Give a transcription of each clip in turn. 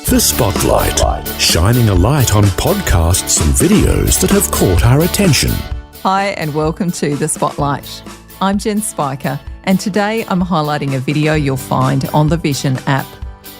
The Spotlight, shining a light on podcasts and videos that have caught our attention. Hi and welcome to The Spotlight. I'm Jen Spiker and today I'm highlighting a video you'll find on the Vision app.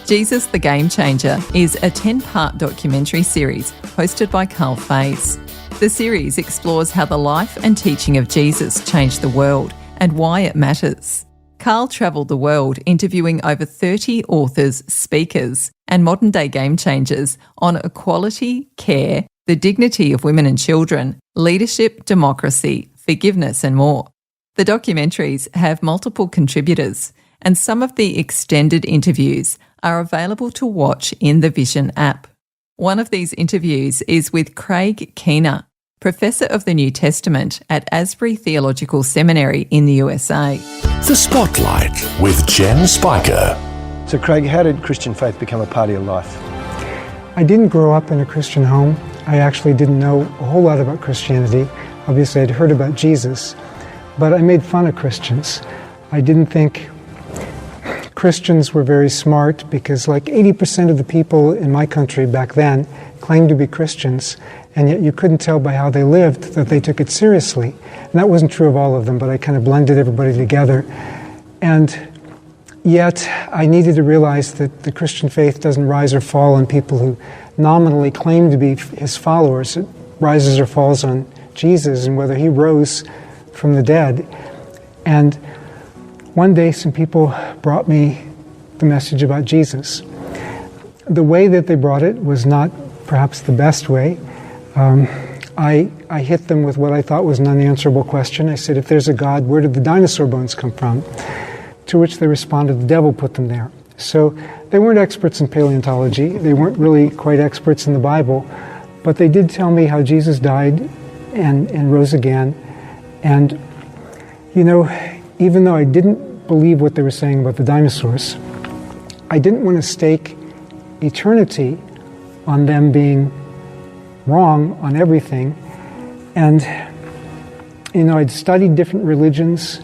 Jesus the Game Changer is a 10-part documentary series hosted by Karl Faase. The series explores how the life and teaching of Jesus changed the world and why it matters. Karl travelled the world interviewing over 30 authors, speakers and modern-day game changers on equality, care, the dignity of women and children, leadership, democracy, forgiveness and more. The documentaries have multiple contributors and some of the extended interviews are available to watch in the Vision app. One of these interviews is with Craig Keener, Professor of the New Testament at Asbury Theological Seminary in the USA. The Spotlight with Jen Spiker. So Craig, how did Christian faith become a part of your life? I didn't grow up in a Christian home. I actually didn't know a whole lot about Christianity. Obviously I'd heard about Jesus, but I made fun of Christians. I didn't think Christians were very smart because like 80% of the people in my country back then claimed to be Christians, and yet you couldn't tell by how they lived that they took it seriously. And that wasn't true of all of them, but I kind of blended everybody together. And yet I needed to realize that the Christian faith doesn't rise or fall on people who nominally claim to be his followers. It rises or falls on Jesus and whether he rose from the dead. And one day some people brought me the message about Jesus. The way that they brought it was not perhaps the best way. I hit them with what I thought was an unanswerable question. I said, if there's a God, where did the dinosaur bones come from? To which they responded, the devil put them there. So they weren't experts in paleontology. They weren't really quite experts in the Bible. But they did tell me how Jesus died and rose again. And, you know, even though I didn't believe what they were saying about the dinosaurs, I didn't want to stake eternity on them being wrong on everything. And, you know, I'd studied different religions,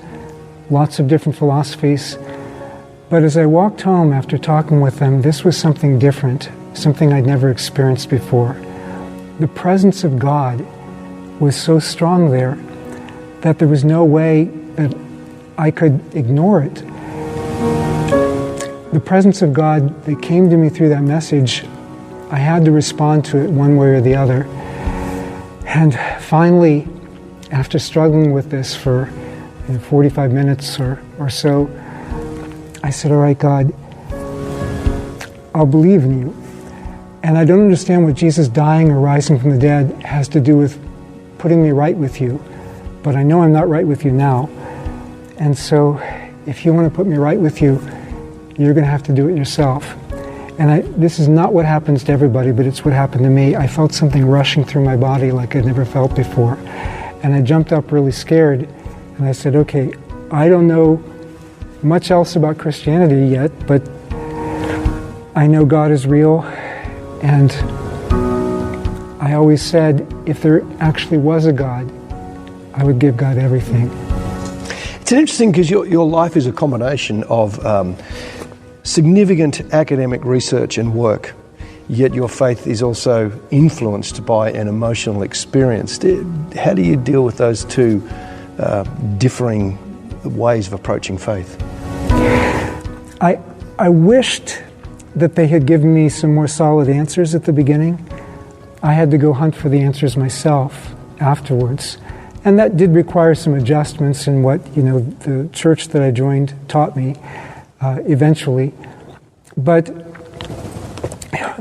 lots of different philosophies, but as I walked home after talking with them, this was something different, something I'd never experienced before. The presence of God was so strong there that there was no way that I could ignore it. The presence of God that came to me through that message, I had to respond to it one way or the other. And finally, after struggling with this for 45 minutes or so, I said, all right, God, I'll believe in you. And I don't understand what Jesus dying or rising from the dead has to do with putting me right with you, but I know I'm not right with you now. And so if you want to put me right with you, you're going to have to do it yourself. And this is not what happens to everybody, but it's what happened to me. I felt something rushing through my body like I'd never felt before. And I jumped up really scared, and I said, okay, I don't know much else about Christianity yet, but I know God is real, and I always said, if there actually was a God, I would give God everything. It's interesting because your life is a combination of significant academic research and work, yet your faith is also influenced by an emotional experience. How do you deal with those two differing ways of approaching faith? I wished that they had given me some more solid answers at the beginning. I had to go hunt for the answers myself afterwards. And that did require some adjustments in what, the church that I joined taught me eventually. But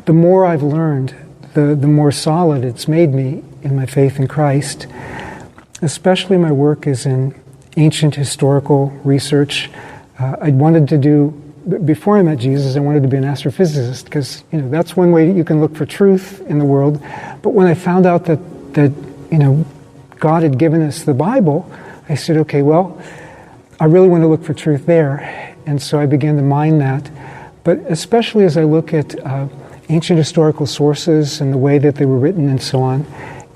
the more I've learned, the more solid it's made me in my faith in Christ. Especially my work is in ancient historical research. I wanted to do, before I met Jesus, I wanted to be an astrophysicist because, that's one way you can look for truth in the world. But when I found out that God had given us the Bible, I said, okay, well, I really want to look for truth there. And so I began to mine that. But especially as I look at ancient historical sources and the way that they were written and so on,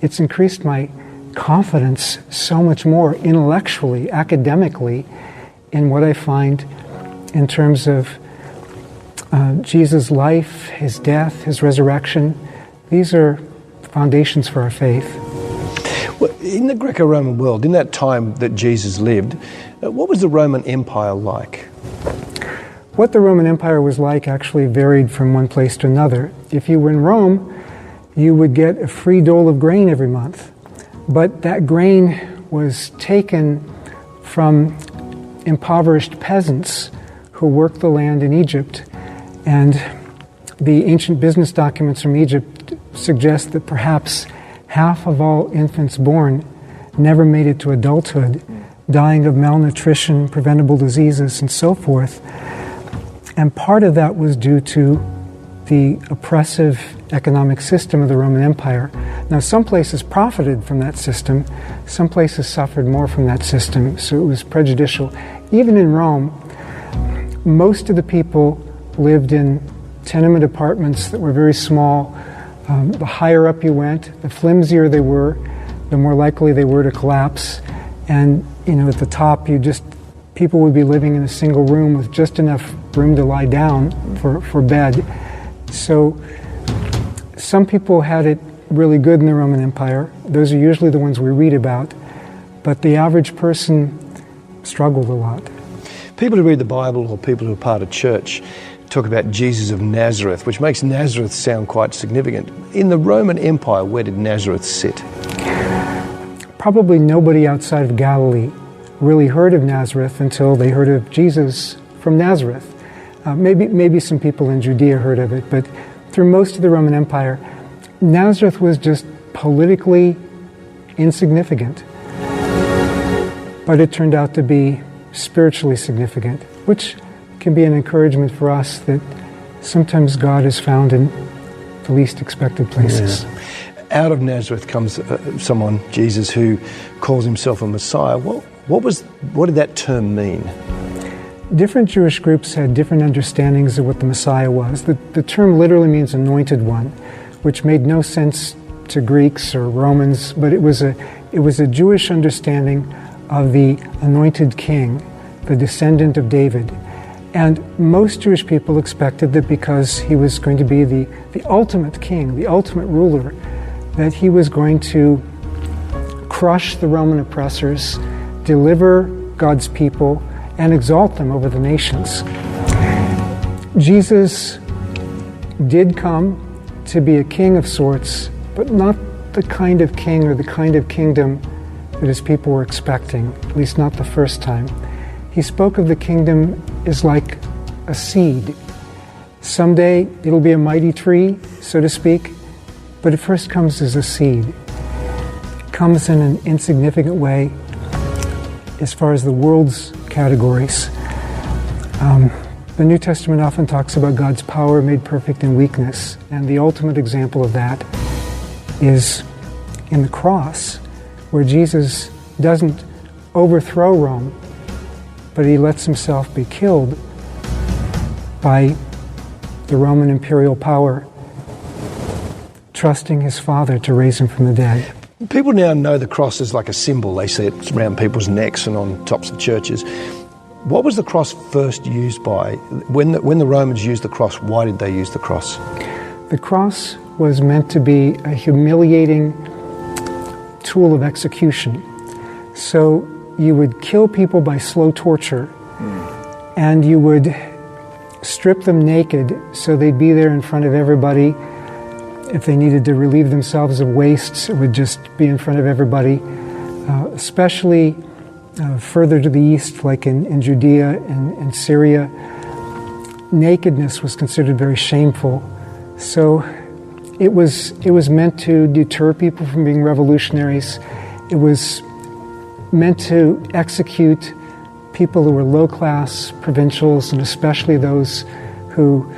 it's increased my confidence so much more intellectually, academically, in what I find in terms of Jesus' life, his death, his resurrection, these are foundations for our faith. Well, in the Greco-Roman world, in that time that Jesus lived, what was the Roman Empire like? What the Roman Empire was like actually varied from one place to another. If you were in Rome, you would get a free dole of grain every month. But that grain was taken from impoverished peasants who worked the land in Egypt. And the ancient business documents from Egypt suggest that perhaps half of all infants born never made it to adulthood, dying of malnutrition, preventable diseases, and so forth. And part of that was due to the oppressive economic system of the Roman Empire. Now, some places profited from that system, some places suffered more from that system, so it was prejudicial. Even in Rome, most of the people lived in tenement apartments that were very small. The higher up you went, the flimsier they were, the more likely they were to collapse. And, at the top, people would be living in a single room with just enough room to lie down for bed. So some people had it really good in the Roman Empire. Those are usually the ones we read about. But the average person struggled a lot. People who read the Bible or people who are part of church talk about Jesus of Nazareth, which makes Nazareth sound quite significant. In the Roman Empire, where did Nazareth sit? Probably nobody outside of Galilee really heard of Nazareth until they heard of Jesus from Nazareth. Maybe some people in Judea heard of it, but through most of the Roman Empire, Nazareth was just politically insignificant. But it turned out to be spiritually significant, which can be an encouragement for us that sometimes God is found in the least expected places. Yeah. Out of Nazareth comes someone, Jesus, who calls himself a Messiah. What did that term mean? Different Jewish groups had different understandings of what the Messiah was. The term literally means anointed one, which made no sense to Greeks or Romans, but it was a Jewish understanding of the anointed king, the descendant of David. And most Jewish people expected that because he was going to be the ultimate king, the ultimate ruler, that he was going to crush the Roman oppressors, deliver God's people, and exalt them over the nations. Jesus did come to be a king of sorts, but not the kind of king or the kind of kingdom that his people were expecting, at least not the first time. He spoke of the kingdom as like a seed. Someday it'll be a mighty tree, so to speak, but it first comes as a seed. It comes in an insignificant way as far as the world's categories. The New Testament often talks about God's power made perfect in weakness, and the ultimate example of that is in the cross, where Jesus doesn't overthrow Rome, but he lets himself be killed by the Roman imperial power, trusting his Father to raise him from the dead. People now know the cross is like a symbol. They see it around people's necks and on tops of churches. What was the cross first used by? When the Romans used the cross, why did they use the cross? The cross was meant to be a humiliating tool of execution. So you would kill people by slow torture, and you would strip them naked so they'd be there in front of everybody. If they needed to relieve themselves of wastes, it would just be in front of everybody, especially further to the east, like in Judea and Syria. Nakedness was considered very shameful. So it was meant to deter people from being revolutionaries. It was meant to execute people who were low-class provincials, and especially those who,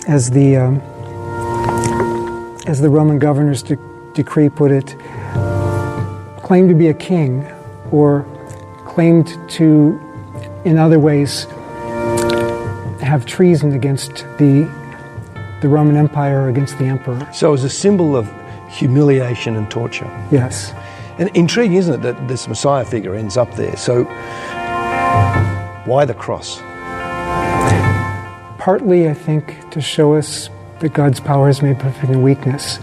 as the Roman governor's decree put it, claimed to be a king or claimed to, in other ways, have treason against the Roman Empire, against the emperor. So it was a symbol of humiliation and torture. Yes. And intriguing, isn't it, that this Messiah figure ends up there? So why the cross? partly, I think, to show us that God's power is made perfect in weakness.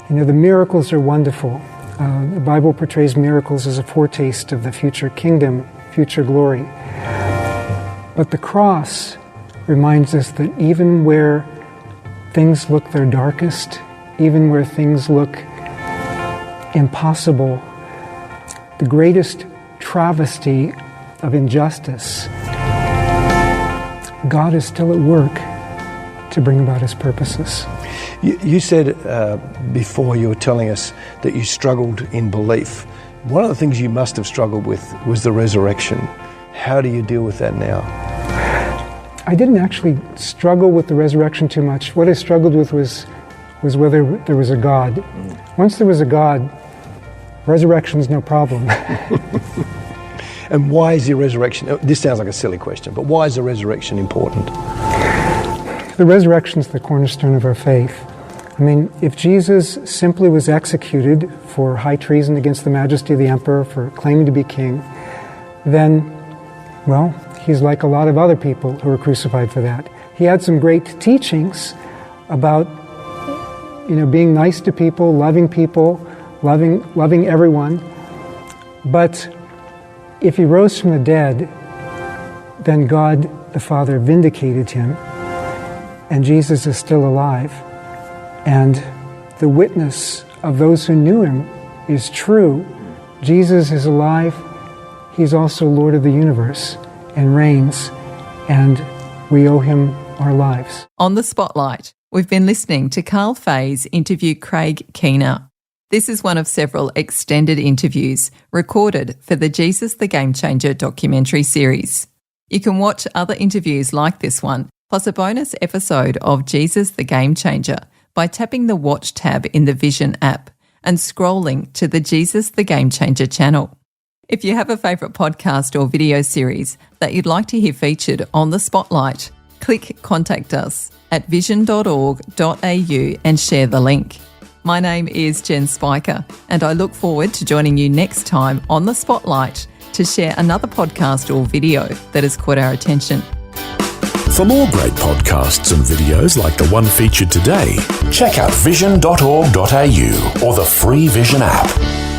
You know, the miracles are wonderful. The Bible portrays miracles as a foretaste of the future kingdom, future glory. But the cross reminds us that even where things look their darkest, even where things look impossible, the greatest travesty of injustice, God is still at work to bring about his purposes. You said before, you were telling us that you struggled in belief. One of the things you must have struggled with was the resurrection. How do you deal with that now? I didn't actually struggle with the resurrection too much. What I struggled with was whether there was a God. Once there was a God, resurrection's no problem. And why is the resurrection, this sounds like a silly question, but why is the resurrection important? The resurrection's the cornerstone of our faith. I mean, if Jesus simply was executed for high treason against the majesty of the emperor, for claiming to be king, then, well, he's like a lot of other people who were crucified for that. He had some great teachings about, being nice to people, loving everyone. But if he rose from the dead, then God the Father vindicated him, and Jesus is still alive. And the witness of those who knew him is true. Jesus is alive. He's also Lord of the universe and reigns, and we owe him our lives. On the Spotlight, we've been listening to Karl Faase interview Craig Keener. This is one of several extended interviews recorded for the Jesus the Game Changer documentary series. You can watch other interviews like this one, plus a bonus episode of Jesus the Game Changer, by tapping the Watch tab in the Vision app and scrolling to the Jesus the Game Changer channel. If you have a favourite podcast or video series that you'd like to hear featured on the Spotlight, click Contact Us at vision.org.au and share the link. My name is Jen Spiker, and I look forward to joining you next time on the Spotlight to share another podcast or video that has caught our attention. For more great podcasts and videos like the one featured today, check out vision.org.au or the free Vision app.